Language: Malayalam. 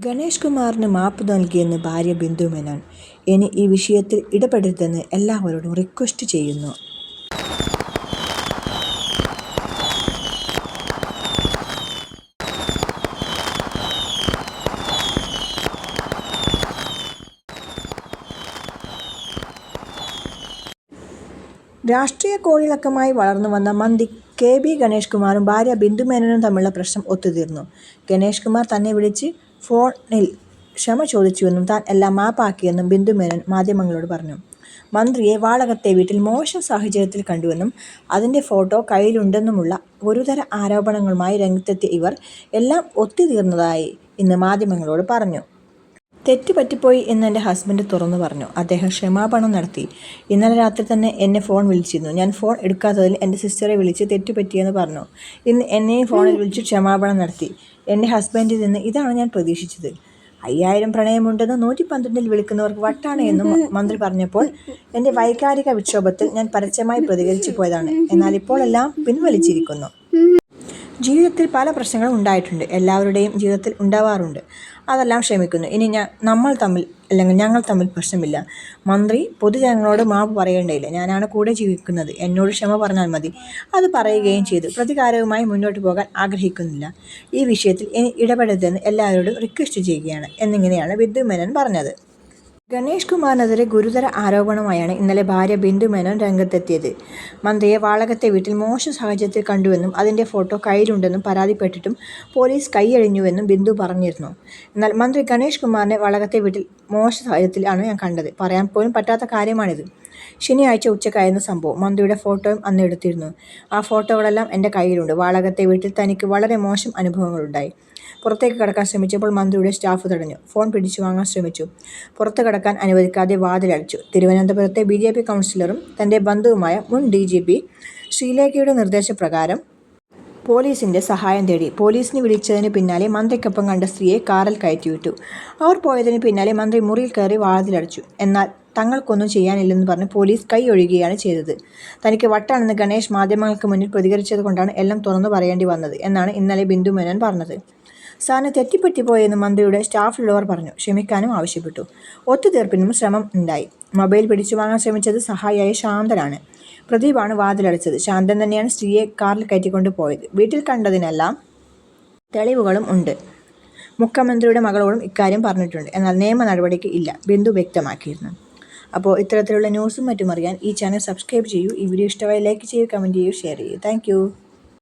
ഗണേഷ് കുമാറിന് മാപ്പ് നൽകിയെന്ന് ഭാര്യ ബിന്ദു മേനോൻ. ഇനി ഈ വിഷയത്തിൽ ഇടപെടരുതെന്ന് എല്ലാവരോടും റിക്വസ്റ്റ് ചെയ്യുന്നു. രാഷ്ട്രീയ കോളിളക്കമായി വളർന്നു വന്ന മന്ത്രി KB ഗണേഷ് കുമാറും ഭാര്യ ബിന്ദു മേനോനും തമ്മിലുള്ള പ്രശ്നം ഒത്തുതീർന്നു. ഗണേഷ് കുമാർ തന്നെ വിളിച്ച് ഫോണിൽ ക്ഷമ ചോദിച്ചുവെന്നും താൻ എല്ലാം മാപ്പാക്കിയെന്നും ബിന്ദു മേനോൻ മാധ്യമങ്ങളോട് പറഞ്ഞു. മന്ത്രിയെ വാളകത്തെ വീട്ടിൽ മോശം സാഹചര്യത്തിൽ കണ്ടുവെന്നും അതിൻ്റെ ഫോട്ടോ കയ്യിലുണ്ടെന്നുമുള്ള ഗുരുതര ആരോപണങ്ങളുമായി രംഗത്തെത്തിയ ഇവർ എല്ലാം ഒത്തുതീർന്നതായി ഇന്ന് മാധ്യമങ്ങളോട് പറഞ്ഞു. തെറ്റ് പറ്റിപ്പോയി എന്ന് എൻ്റെ ഹസ്ബൻഡ് തുറന്നു പറഞ്ഞു. അദ്ദേഹം ക്ഷമാപണം നടത്തി. ഇന്നലെ രാത്രി തന്നെ എന്നെ ഫോൺ വിളിച്ചിരുന്നു. ഞാൻ ഫോൺ എടുക്കാത്തതിൽ എൻ്റെ സിസ്റ്ററെ വിളിച്ച് തെറ്റുപറ്റിയെന്ന് പറഞ്ഞു. ഇന്ന് എന്നെയും ഫോണിൽ വിളിച്ച് ക്ഷമാപണം നടത്തി. എൻ്റെ ഹസ്ബൻഡിൽ നിന്ന് ഇതാണ് ഞാൻ പ്രതീക്ഷിച്ചത്. 5000 പ്രണയമുണ്ടെന്ന് 112-ൽ വിളിക്കുന്നവർക്ക് വട്ടാണ് എന്നും മന്ത്രി പറഞ്ഞപ്പോൾ എൻ്റെ വൈകാരിക വിക്ഷോഭത്തിൽ ഞാൻ പരസ്യമായി പ്രതികരിച്ചു പോയതാണ്. എന്നാൽ ഇപ്പോൾ എല്ലാം പിൻവലിച്ചിരിക്കുന്നു. ജീവിതത്തിൽ പല പ്രശ്നങ്ങളും ഉണ്ടായിട്ടുണ്ട്. എല്ലാവരുടെയും ജീവിതത്തിൽ ഉണ്ടാവാറുണ്ട്. അതെല്ലാം ക്ഷമിക്കുന്നു. ഇനി ഞങ്ങൾ തമ്മിൽ പ്രശ്നമില്ല. മന്ത്രി പൊതുജനങ്ങളോട് മാപ്പ് പറയേണ്ടതില്ല. ഞാനാണ് കൂടെ ജീവിക്കുന്നത്. എന്നോട് ക്ഷമ പറഞ്ഞാൽ മതി. അത് പറയുകയും ചെയ്തു. പ്രതികാരവുമായി മുന്നോട്ട് പോകാൻ ആഗ്രഹിക്കുന്നില്ല. ഈ വിഷയത്തിൽ ഇനി ഇടപെടരുതെന്ന് എല്ലാവരോടും റിക്വസ്റ്റ് ചെയ്യുകയാണ് എന്നിങ്ങനെയാണ് ബിന്ദു മേനോൻ പറഞ്ഞത്. ഗണേഷ് കുമാറിനെതിരെ ഗുരുതര ആരോപണമായാണ് ഇന്നലെ ഭാര്യ ബിന്ദു മേനോൻ രംഗത്തെത്തിയത്. മന്ത്രിയെ വാളകത്തെ വീട്ടിൽ മോശം സാഹചര്യത്തിൽ കണ്ടുവെന്നും അതിൻ്റെ ഫോട്ടോ കയ്യിലുണ്ടെന്നും പരാതിപ്പെട്ടിട്ടും പോലീസ് കൈയഴിഞ്ഞുവെന്നും ബിന്ദു പറഞ്ഞിരുന്നു. എന്നാൽ മന്ത്രി ഗണേഷ് കുമാറിനെ വാളകത്തെ വീട്ടിൽ മോശം സാഹചര്യത്തിൽ ആണ് ഞാൻ കണ്ടത്. പറയാൻ പോലും പറ്റാത്ത കാര്യമാണിത്. ശനിയാഴ്ച ഉച്ചയ്ക്കായിരുന്നു സംഭവം. മന്ത്രിയുടെ ഫോട്ടോയും അന്ന് എടുത്തിരുന്നു. ആ ഫോട്ടോകളെല്ലാം എൻ്റെ കയ്യിലുണ്ട്. വാളകത്തെ വീട്ടിൽ തനിക്ക് വളരെ മോശം അനുഭവങ്ങളുണ്ടായി. പുറത്തേക്ക് കടക്കാൻ ശ്രമിച്ചപ്പോൾ മന്ത്രിയുടെ സ്റ്റാഫ് തടഞ്ഞു. ഫോൺ പിടിച്ചു വാങ്ങാൻ ശ്രമിച്ചു. പുറത്ത് കടക്കാൻ അനുവദിക്കാതെ വാതിലടച്ചു. തിരുവനന്തപുരത്തെ BJP കൗൺസിലറും തൻ്റെ ബന്ധുവുമായ മുൻ DGP ശ്രീലേഖയുടെ നിർദ്ദേശപ്രകാരം പോലീസിൻ്റെ സഹായം തേടി. പോലീസിന് വിളിച്ചതിന് പിന്നാലെ മന്ത്രിക്കൊപ്പം കണ്ട സ്ത്രീയെ കാറിൽ കയറ്റിവിട്ടു. അവർ പോയതിന് പിന്നാലെ മന്ത്രി മുറിയിൽ കയറി വാതിലടച്ചു. എന്നാൽ തങ്ങൾക്കൊന്നും ചെയ്യാനില്ലെന്ന് പറഞ്ഞ് പോലീസ് കൈയൊഴിയുകയാണ് ചെയ്തത്. തനിക്ക് വട്ടാണെന്ന് ഗണേഷ് മാധ്യമങ്ങൾക്ക് മുന്നിൽ പ്രതികരിച്ചതുകൊണ്ടാണ് എല്ലാം തുറന്നു പറയേണ്ടി വന്നത് എന്നാണ് ഇന്നലെ ബിന്ദു മേനോൻ പറഞ്ഞത്. സാറിന് തെറ്റിപ്പറ്റിപ്പോയെന്ന് മന്ത്രിയുടെ സ്റ്റാഫിലുള്ളവർ പറഞ്ഞു. ക്ഷമിക്കാനും ആവശ്യപ്പെട്ടു. ഒത്തുതീർപ്പിനും ശ്രമം ഉണ്ടായി. മൊബൈൽ പിടിച്ചു വാങ്ങാൻ ശ്രമിച്ചത് സഹായിയായ ശാന്തനാണ്. പ്രദീപാണ് വാതിലടച്ചത്. ശാന്തൻ തന്നെയാണ് സ്ത്രീയെ കാറിൽ കയറ്റിക്കൊണ്ട് പോയത്. വീട്ടിൽ കണ്ടതിനെല്ലാം തെളിവുകളും ഉണ്ട്. മുഖ്യമന്ത്രിയുടെ മകളോടും ഇക്കാര്യം പറഞ്ഞിട്ടുണ്ട്. എന്നാൽ നിയമ നടപടിക്ക് ഇല്ല ബിന്ദു വ്യക്തമാക്കിയിരുന്നു. അപ്പോൾ ഇത്തരത്തിലുള്ള ന്യൂസും മറ്റും അറിയാൻ ഈ ചാനൽ സബ്സ്ക്രൈബ് ചെയ്യൂ. ഈ വീഡിയോ ഇഷ്ടമായി ലൈക്ക് ചെയ്യൂ, കമൻറ്റ് ചെയ്യൂ, ഷെയർ ചെയ്യൂ. താങ്ക്